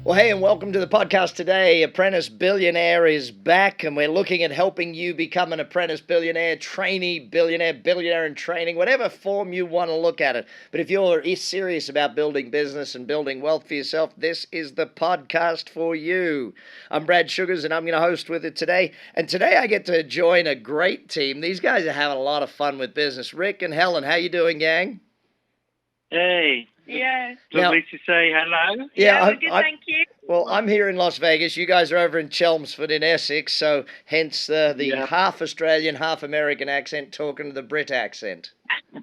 Well, hey, and welcome to the podcast today. Apprentice Billionaire is back, and we're looking at helping you become an apprentice billionaire, trainee billionaire, billionaire in training, whatever form you want to look at it. But if you're serious about building business and building wealth for yourself, this is the podcast for you. I'm Brad Sugars, and I'm going to host with it today. And today I get to join a great team. These guys are having a lot of fun with business. Rik and Helen, how you doing, gang? Hey. Yeah. Lovely to say hello. Yeah, we're good, thank you. Well, I'm here in Las Vegas. You guys are over in Chelmsford in Essex, so hence the half Australian, half American accent talking to the Brit accent. And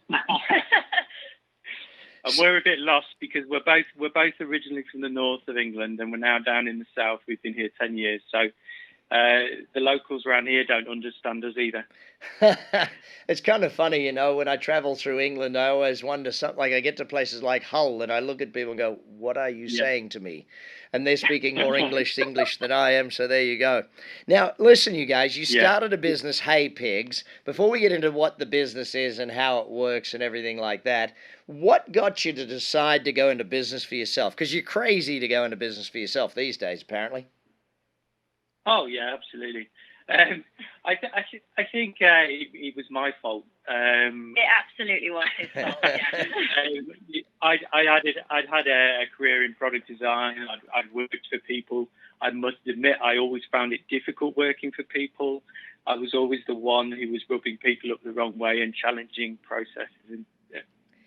we're a bit lost because we're both originally from the north of England, and we're now down in the south. We've been here 10 years, so the locals around here don't understand us either. It's kind of funny, when I travel through England, I always wonder something like I get to places like Hull and I look at people and go, what are you saying to me? And they're speaking more English than I am, so there you go. Now, listen, you guys, you started a business, HayPigs. Before we get into what the business is and how it works and everything like that, what got you to decide to go into business for yourself? Because you're crazy to go into business for yourself these days, apparently. Oh, yeah, absolutely. I think it was my fault. It absolutely was his fault. Yeah. I'd had a career in product design. I'd worked for people. I must admit, I always found it difficult working for people. I was always the one who was rubbing people up the wrong way and challenging processes and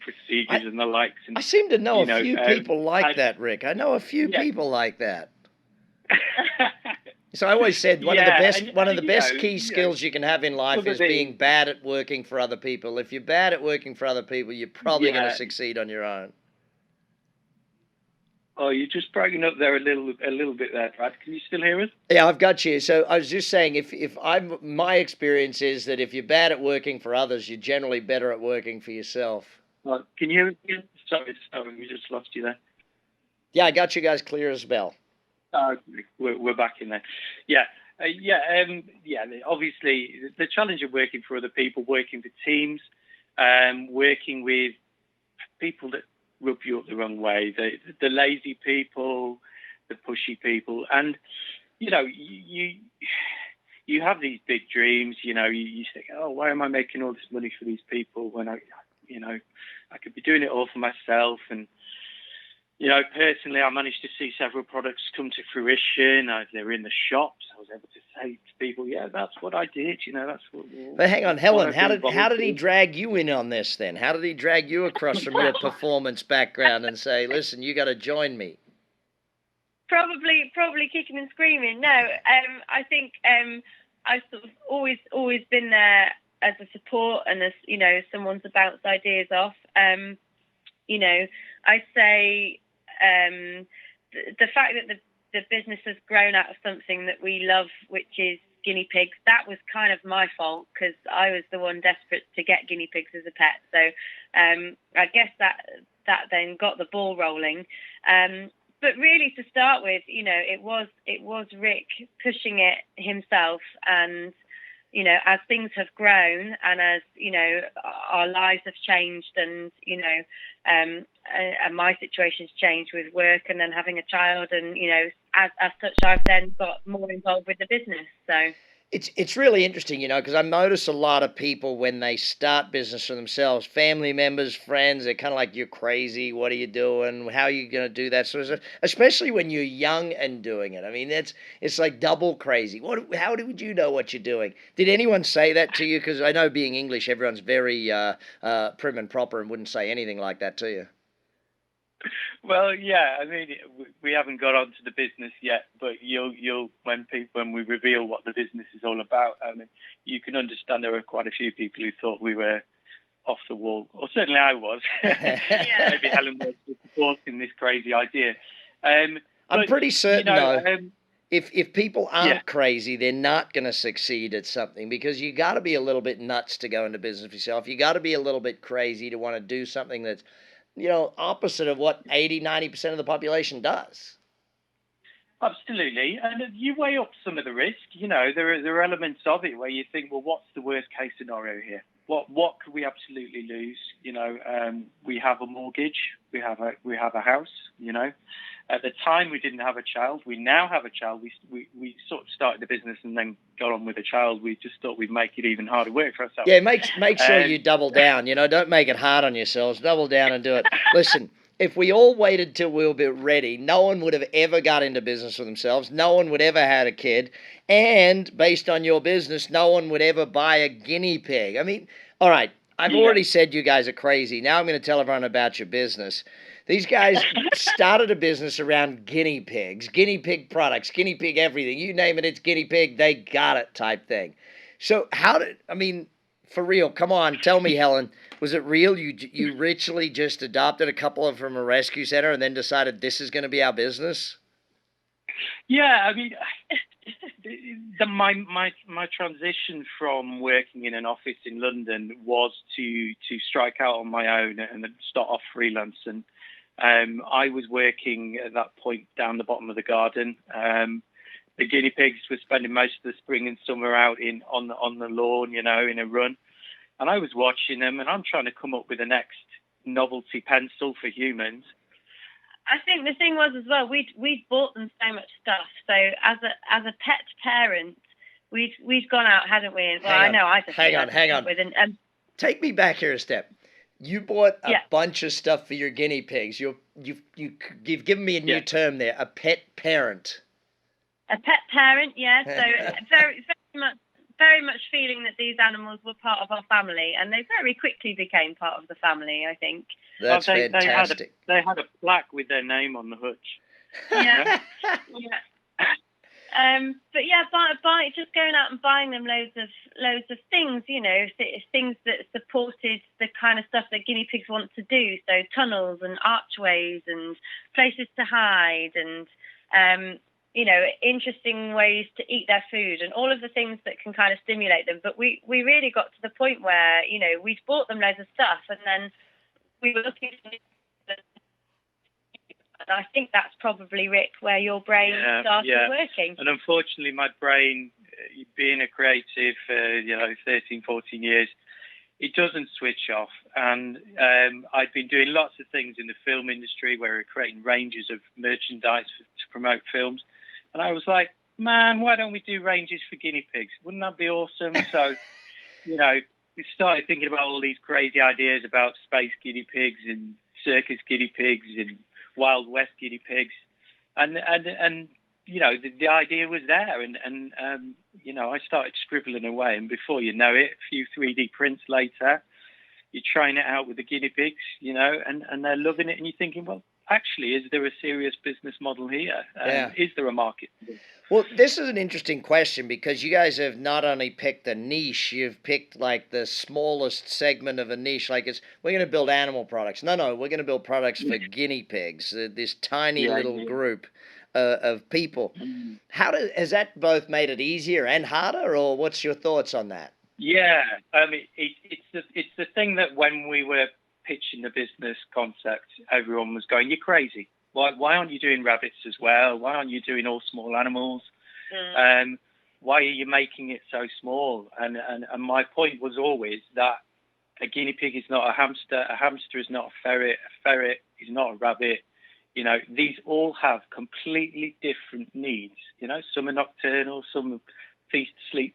procedures and the likes. And, I seem to know a few people like that, Rik. I know a few people like that. So I always said one of the best key skills you can have in life is being bad at working for other people. If you're bad at working for other people, you're probably going to succeed on your own. Oh, you're just breaking up there a little bit there, Brad. Can you still hear us? Yeah, I've got you. So I was just saying, my experience is that if you're bad at working for others, you're generally better at working for yourself. Can you hear me? Sorry, we just lost you there. Yeah, I got you guys clear as a bell. We're back in there. Obviously, the challenge of working for other people, working for teams, working with people that rub you up the wrong way, the lazy people, the pushy people, and you have these big dreams. You think, oh, why am I making all this money for these people when I could be doing it all for myself? And personally, I managed to see several products come to fruition. They were in the shops. I was able to say to people, yeah, that's what I did. That's what... But hang on, Helen, how did he drag you in on this then? How did he drag you across from your performance background and say, listen, you got to join me? Probably kicking and screaming. No, I think I've sort of always been there as a support and as, someone to bounce ideas off. I'd say the fact that the business has grown out of something that we love, which is guinea pigs, that was kind of my fault because I was the one desperate to get guinea pigs as a pet. So I guess that then got the ball rolling. But really, to start with, it was Rik pushing it himself, and as things have grown and as, our lives have changed and, and my situation's changed with work and then having a child and, as such, I've then got more involved with the business. So it's really interesting, because I notice a lot of people when they start business for themselves, family members, friends, they're kind of like, you're crazy. What are you doing? How are you going to do that? So especially when you're young and doing it. I mean, it's like double crazy. How would you know what you're doing? Did anyone say that to you? Because I know being English, everyone's very prim and proper and wouldn't say anything like that to you. Well, yeah, I mean, we haven't got onto the business yet, but you'll when we reveal what the business is all about, I mean, you can understand there were quite a few people who thought we were off the wall, or certainly I was. Maybe Helen was supporting this crazy idea. I'm pretty certain, though, if people aren't crazy, they're not going to succeed at something, because you got to be a little bit nuts to go into business for yourself. You got to be a little bit crazy to want to do something that's opposite of what 80-90% of the population does. Absolutely, and you weigh up some of the risk. There are elements of it where you think, well, what's the worst case scenario here? What could we absolutely lose? We have a mortgage, we have a house. At the time we didn't have a child. We now have a child. We sort of started the business and then got on with a child. We just thought we'd make it even harder work for ourselves. Yeah, make sure you double down. Don't make it hard on yourselves. Double down and do it. Listen. If we all waited till we were a bit ready, no one would have ever got into business for themselves. No one would ever had a kid. And based on your business, no one would ever buy a guinea pig. I mean, all right, I've already said you guys are crazy. Now I'm going to tell everyone about your business. These guys started a business around guinea pigs, guinea pig products, guinea pig everything. You name it, it's guinea pig, they got it type thing. So for real, come on, tell me, Helen, was it real? You literally just adopted a couple of from a rescue center and then decided this is going to be our business? Yeah, I mean, my transition from working in an office in London was to strike out on my own and start off freelance. And I was working at that point down the bottom of the garden. The guinea pigs were spending most of the spring and summer out on the lawn, in a run. And I was watching them, and I'm trying to come up with the next novelty pencil for humans. I think the thing was as well, we'd bought them so much stuff. So as a pet parent, we'd gone out, hadn't we? Well, I know I just hang on. Take me back here a step. You bought a bunch of stuff for your guinea pigs. You've given me a new term there, a pet parent. A pet parent, yeah. So very much feeling that these animals were part of our family, and they very quickly became part of the family, I think. That's fantastic. They had a plaque with their name on the hutch. Yeah. But yeah, just going out and buying them loads of things, things that supported the kind of stuff that guinea pigs want to do. So tunnels and archways and places to hide and interesting ways to eat their food and all of the things that can kind of stimulate them. But we really got to the point where, we'd bought them loads of stuff and then we were looking at it. And I think that's probably, Rik, where your brain started working. And unfortunately, my brain, being a creative for, 13, 14 years, it doesn't switch off. And I'd been doing lots of things in the film industry where we're creating ranges of merchandise to promote films. And I was like, man, why don't we do ranges for guinea pigs? Wouldn't that be awesome? So, we started thinking about all these crazy ideas about space guinea pigs and circus guinea pigs and Wild West guinea pigs. And the idea was there. And I started scribbling away. And before you know it, a few 3D prints later, you're trying it out with the guinea pigs, and they're loving it. And you're thinking, well, actually, is there a serious business model here? Is there a market? Well, this is an interesting question because you guys have not only picked a niche, you've picked like the smallest segment of a niche. Like we're going to build animal products. No, we're going to build products for guinea pigs, this tiny little group of people. Has that both made it easier and harder, or what's your thoughts on that? Yeah, I mean, it's the thing that when we were pitching the business concept, everyone was going, "You're crazy. Why aren't you doing rabbits as well? Why aren't you doing all small animals? Why are you making it so small?" And my point was always that a guinea pig is not a hamster is not a ferret is not a rabbit. These all have completely different needs. Some are nocturnal, some are feast, sleep.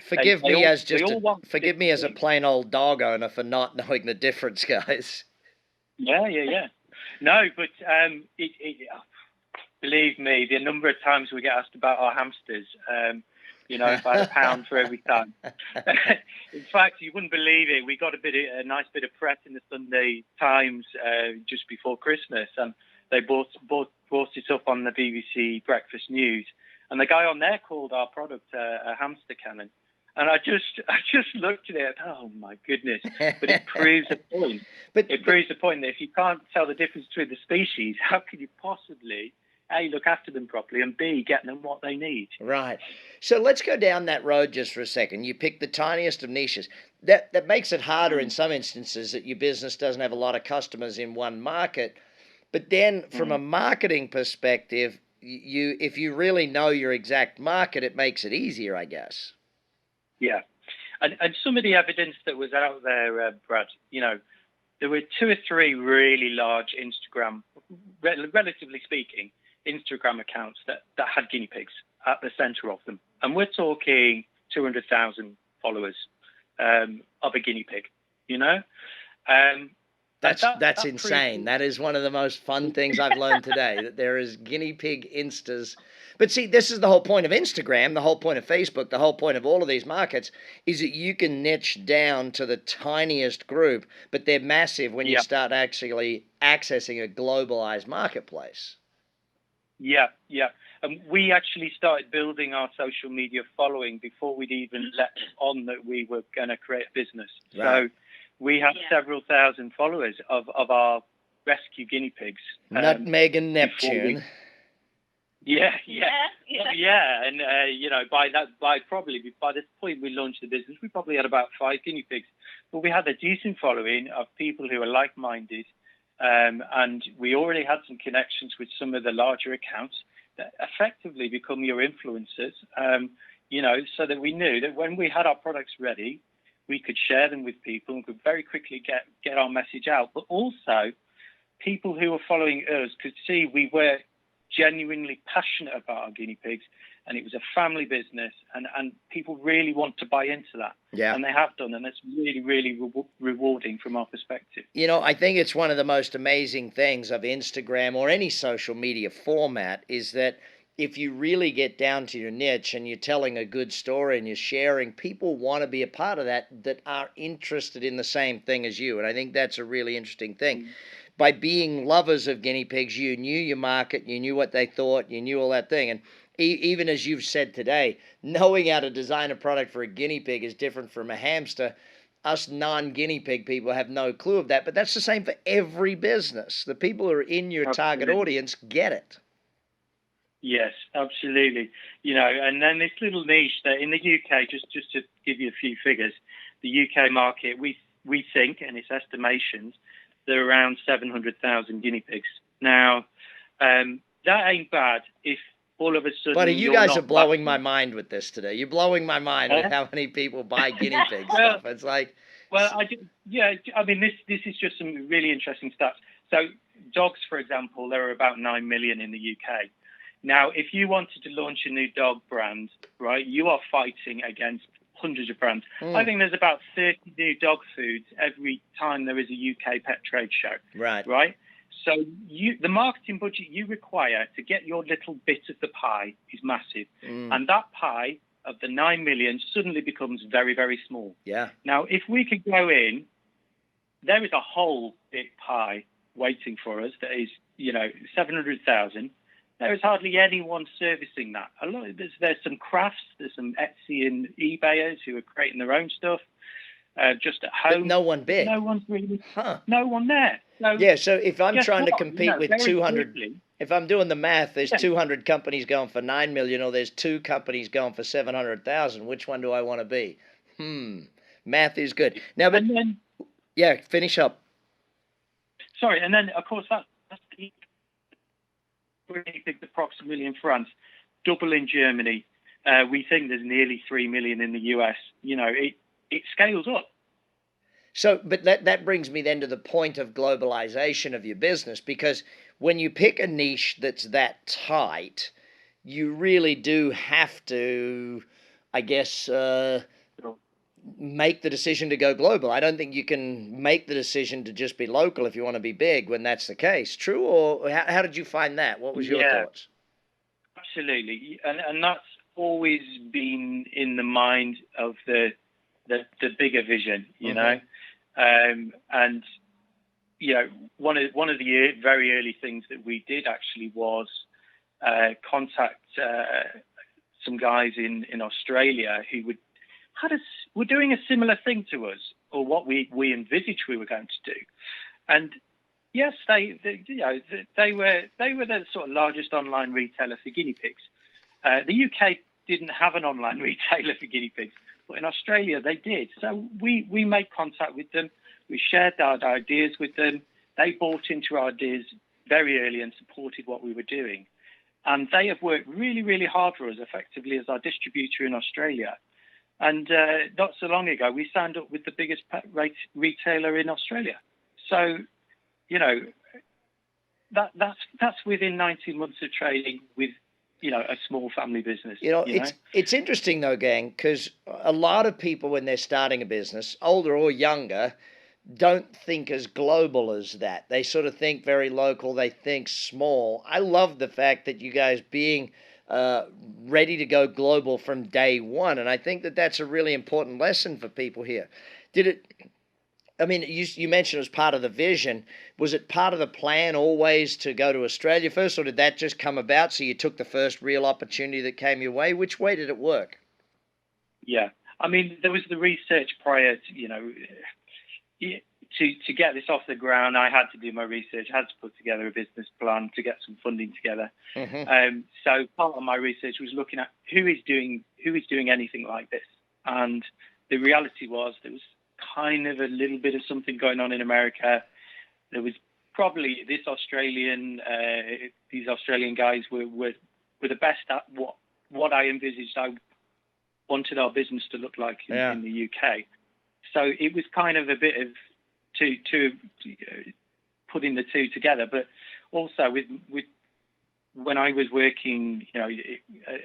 Forgive me as a plain old dog owner for not knowing the difference, guys. Yeah. No, but believe me, the number of times we get asked about our hamsters, if I had £1 for every time. In fact, you wouldn't believe it. We got a nice bit of press in the Sunday Times just before Christmas, and they brought it up on the BBC Breakfast News. And the guy on there called our product a hamster cannon. And I just looked at it. Oh my goodness! But it proves a point. It proves the point that if you can't tell the difference between the species, how can you possibly A, look after them properly, and B, get them what they need? Right. So let's go down that road just for a second. You pick the tiniest of niches. That makes it harder in some instances that your business doesn't have a lot of customers in one market. But then from a marketing perspective, if you really know your exact market, it makes it easier, I guess. Yeah. And some of the evidence that was out there, Brad, there were 2 or 3 really large Instagram, relatively speaking, Instagram accounts that had guinea pigs at the center of them. And we're talking 200,000 followers of a guinea pig, That's insane. That is one of the most fun things I've learned today, that there is guinea pig instas. But see, this is the whole point of Instagram, the whole point of Facebook, the whole point of all of these markets is that you can niche down to the tiniest group, but they're massive when you start actually accessing a globalized marketplace. Yeah. And we actually started building our social media following before we'd even let on that we were going to create a business. Right. So we have several thousand followers of our rescue guinea pigs. Nutmeg and Neptune. Yeah. And by the point we launched the business, we probably had about 5 guinea pigs, but we had a decent following of people who are like-minded, and we already had some connections with some of the larger accounts that effectively become your influencers. So that we knew that when we had our products ready, we could share them with people and could very quickly get our message out. But also, people who were following us could see we were genuinely passionate about our guinea pigs, and it was a family business, and people really want to buy into that. Yeah. And they have done, and it's really, really rewarding from our perspective. I think it's one of the most amazing things of Instagram or any social media format is that if you really get down to your niche and you're telling a good story and you're sharing, people want to be a part of that are interested in the same thing as you. And I think that's a really interesting thing. Mm-hmm. By being lovers of guinea pigs, you knew your market, you knew what they thought, you knew all that thing. And even as you've said today, knowing how to design a product for a guinea pig is different from a hamster. Us non-guinea pig people have no clue of that, but that's the same for every business. The people who are in your target audience get it. Yes, absolutely. And then this little niche that in the UK, just to give you a few figures, the UK market, we think, and it's estimations, there are around 700,000 guinea pigs. Now, that ain't bad if all of a sudden... But you guys are blowing my mind with this today. You're blowing my mind with how many people buy guinea pig stuff. It's like... Well, this is just some really interesting stats. So dogs, for example, there are about 9 million in the UK. Now, if you wanted to launch a new dog brand, right, you are fighting against hundreds of brands. I think there's about 30 new dog foods every time there is a UK pet trade show. Right? So the marketing budget you require to get your little bit of the pie is massive. And that pie of the 9 million suddenly becomes very, very small. Yeah. Now, if we could go in, there is a whole big pie waiting for us that is, 700,000. There is hardly anyone servicing that. There's some crafts, there's some Etsy and eBayers who are creating their own stuff just at home. But no one big. No one's really, no one there. So if I'm trying to compete with 200, if I'm doing the math, there's 200 companies going for 9 million, or there's 2 companies going for 700,000. Which one do I want to be? Math is good. Now, but finish up. Sorry, and then of course that's really big, approximately in France, double in Germany. We think there's nearly 3 million in the US. It scales up. So, but that brings me then to the point of globalization of your business, because when you pick a niche that's that tight, you really do have to, I guess, make the decision to go global. I don't think you can make the decision to just be local if you want to be big when that's the case. True? Or how did you find that? What was your thoughts? Absolutely. And that's always been in the mind of the bigger vision, you know. And one of the very early things that we did actually was contact some guys in Australia who were doing a similar thing to us, or what we envisaged we were going to do. And yes, they were the sort of largest online retailer for guinea pigs. The UK didn't have an online retailer for guinea pigs, but in Australia they did. So we made contact with them. We shared our ideas with them. They bought into our ideas very early and supported what we were doing. and they have worked really, really hard for us, effectively as our distributor in Australia. And not so long ago, we signed up with the biggest pet retailer in Australia. So, you know, that's within 19 months of trading with, you know, a small family business. It's interesting though, gang, because a lot of people when they're starting a business, older or younger, don't think as global as that. They sort of think very local. They think small. I love the fact that you guys being ready to go global from day one, and I think that that's a really important lesson for people here. I mean, you mentioned it was part of the vision. Was it part of the plan always to go to Australia first, or did that just come about so you took the first real opportunity that came your way? Which way did it work? Yeah. I mean, there was the research prior to, you know, to get this off the ground. I had to do my research, had to put together a business plan to get some funding together. Mm-hmm. So part of my research was looking at who is doing anything like this. And the reality was there was kind of a little bit of something going on in America. There was probably these Australian guys were the best at what I envisaged I wanted our business to look like in the UK. So it was kind of a bit of to putting the two together, but also with when I was working, you know,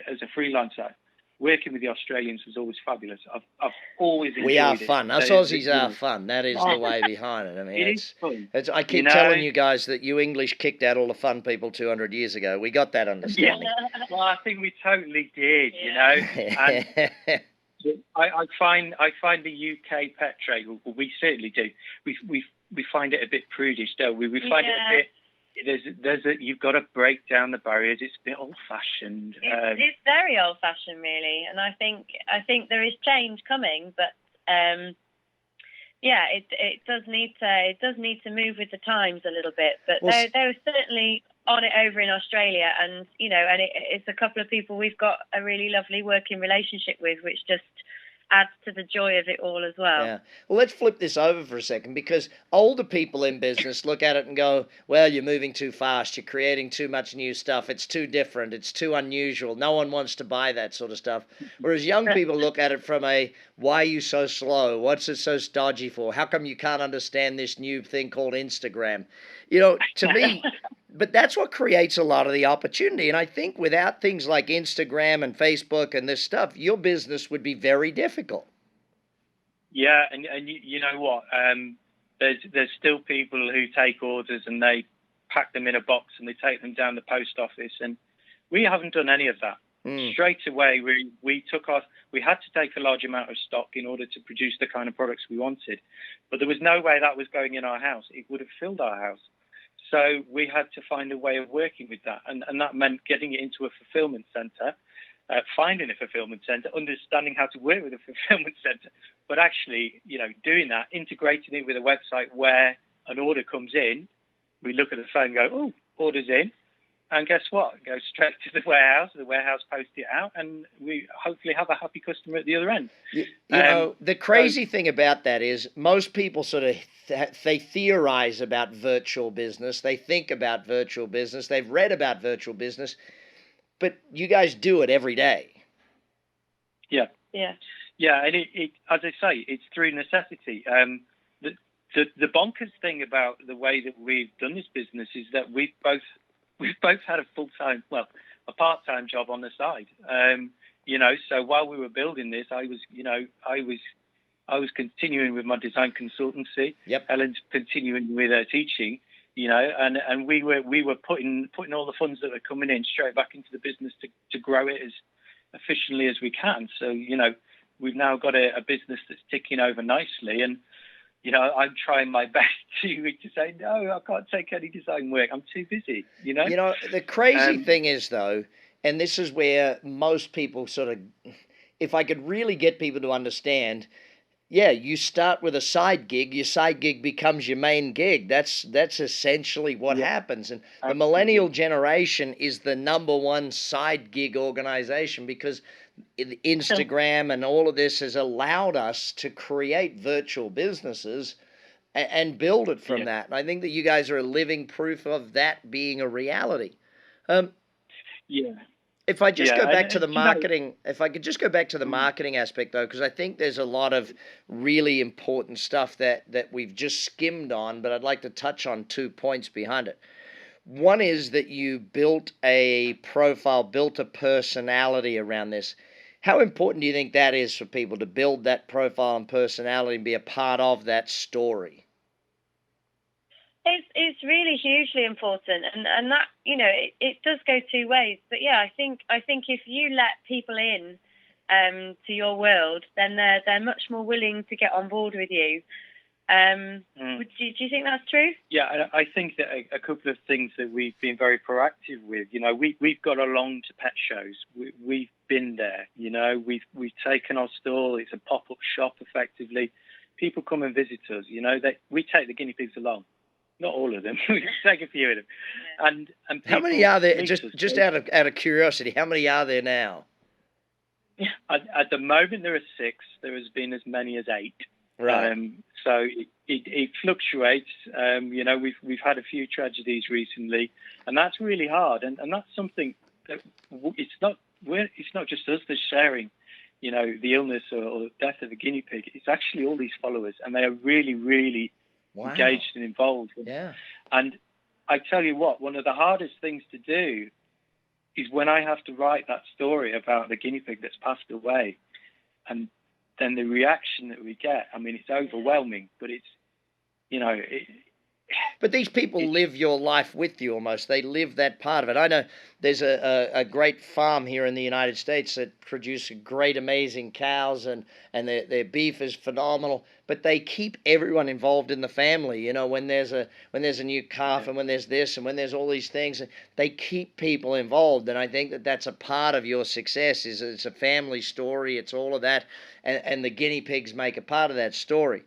as a freelancer, working with the Australians was always fabulous. I've always enjoyed it. We are fun. Us Aussies are fun. That is the way behind it. I mean, it's fun. I keep telling you guys that you English kicked out all the fun people 200 years ago. We got that understanding. Yeah. Well, I think we totally did, you know. And I find the UK pet trade. Well, we certainly do. We find it a bit prudish, don't we? We find it a bit. You've got to break down the barriers. It's a bit old-fashioned. It's very old-fashioned, really, and I think there is change coming, but it does need to move with the times a little bit. But they're certainly on it over in Australia, and you know, and it's a couple of people we've got a really lovely working relationship with, which just adds to the joy of it all as well. Yeah. Well, let's flip this over for a second, because older people in business look at it and go, well, you're moving too fast. You're creating too much new stuff. It's too different. It's too unusual. No one wants to buy that sort of stuff. Whereas young people look at it from why are you so slow? What's it so stodgy for? How come you can't understand this new thing called Instagram? You know, to me, but that's what creates a lot of the opportunity. And I think without things like Instagram and Facebook and this stuff, your business would be very difficult. Yeah, and you know what? There's still people who take orders and they pack them in a box and they take them down the post office, and we haven't done any of that. Straight away, we had to take a large amount of stock in order to produce the kind of products we wanted, but there was no way that was going in our house. It would have filled our house. So we had to find a way of working with that. And that meant getting it into a fulfillment center, finding a fulfillment center, understanding how to work with a fulfillment center, but actually, you know, doing that, integrating it with a website where an order comes in, we look at the phone and go, oh, order's in. And guess what? It goes straight to the warehouse posts it out, and we hopefully have a happy customer at the other end. You know, the crazy thing about that is most people sort of, they theorize about virtual business. They think about virtual business. They've read about virtual business, but you guys do it every day. Yeah. Yeah. Yeah, and it as I say, it's through necessity. The bonkers thing about the way that we've done this business is that we've both had a part-time job on the side. You know, so while we were building this, I was continuing with my design consultancy. Yep. Helen's continuing with her teaching. You know, and we were putting all the funds that were coming in straight back into the business to grow it as efficiently as we can. So, you know, we've now got a business that's ticking over nicely, and you know, I'm trying my best to say, no, I can't take any design work. I'm too busy, you know? You know, the crazy thing is, though, and this is where most people sort of, if I could really get people to understand, yeah, you start with a side gig, your side gig becomes your main gig. That's essentially what happens. And the millennial generation is the number one side gig organization, because Instagram and all of this has allowed us to create virtual businesses and build it from that. And I think that you guys are a living proof of that being a reality. Yeah. If I just Yeah. go back to And the you know, marketing, if I could just go back to the marketing aspect though, because I think there's a lot of really important stuff that we've just skimmed on, but I'd like to touch on 2 points behind it. One is that you built a profile, built a personality around this. How important do you think that is for people to build that profile and personality and be a part of that story? It's really hugely important, and that, you know, it does go two ways. But yeah, I think if you let people in to your world, then they're much more willing to get on board with you. Do you think that's true? Yeah, I think that a couple of things that we've been very proactive with. You know, we've got along to pet shows. We've been there. You know, we've taken our stall. It's a pop-up shop, effectively. People come and visit us. You know, we take the guinea pigs along. Not all of them. We take a few of them. And how many are there? Just out of curiosity, how many are there now? At the moment, there are 6. There has been as many as 8. Right. So it fluctuates. You know, we've had a few tragedies recently, and that's really hard. And that's something that it's not just us that's sharing, you know, the illness or death of the guinea pig. It's actually all these followers, and they are really, really engaged and involved. Yeah. And I tell you what, one of the hardest things to do is when I have to write that story about the guinea pig that's passed away, and then the reaction that we get. I mean, it's overwhelming, but it's, you know, but these people live your life with you almost. They live that part of it. I know there's a great farm here in the United States that produces great, amazing cows, and their beef is phenomenal. But they keep everyone involved in the family. You know, when there's a new calf, and when there's this, and when there's all these things, they keep people involved. And I think that that's a part of your success. Is it's a family story. It's all of that, and the guinea pigs make a part of that story.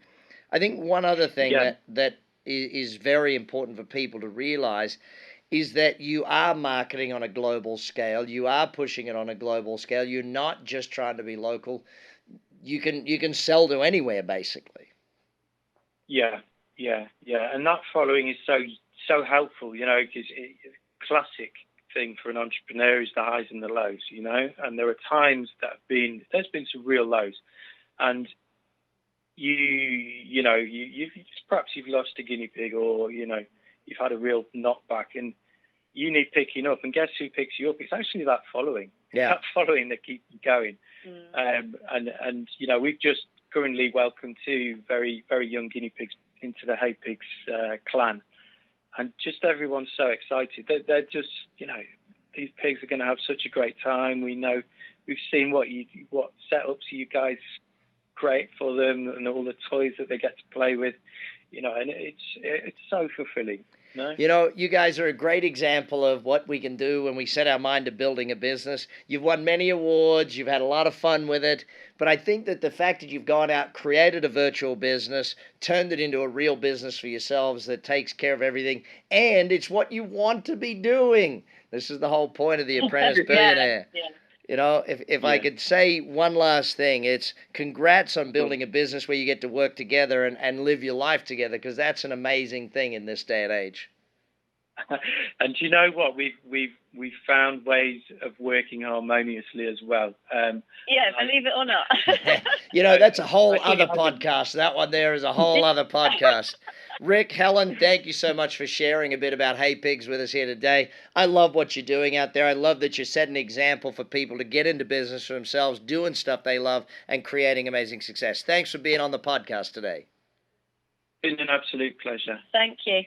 I think one other thing that is very important for people to realize is that you are marketing on a global scale. You are pushing it on a global scale. You're not just trying to be local. You can sell to anywhere, basically. Yeah. And that following is so helpful, you know, because classic thing for an entrepreneur is the highs and the lows, you know. And there are times that there's been some real lows, and you know, perhaps you've lost a guinea pig, or, you know, you've had a real knockback, and you need picking up. And guess who picks you up? It's actually that following. Yeah. That following that keeps you going. And you know, we've just currently welcomed 2 very, very young guinea pigs into the HayPigs clan, and just everyone's so excited. They're just, you know, these pigs are going to have such a great time. We know, we've seen what setups you guys create for them, and all the toys that they get to play with, you know, and it's so fulfilling. No? You know, you guys are a great example of what we can do when we set our mind to building a business. You've won many awards. You've had a lot of fun with it. But I think that the fact that you've gone out, created a virtual business, turned it into a real business for yourselves that takes care of everything, and it's what you want to be doing. This is the whole point of the Apprentice Billionaire. Yeah. You know, if I could say one last thing, it's congrats on building a business where you get to work together and live your life together, because that's an amazing thing in this day and age. And you know what? We've found ways of working harmoniously as well. Believe it or not. You know, that's a whole other podcast. That one there is a whole other podcast. Rik, Helen, thank you so much for sharing a bit about HayPigs with us here today. I love what you're doing out there. I love that you set an example for people to get into business for themselves, doing stuff they love, and creating amazing success. Thanks for being on the podcast today. It's been an absolute pleasure. Thank you.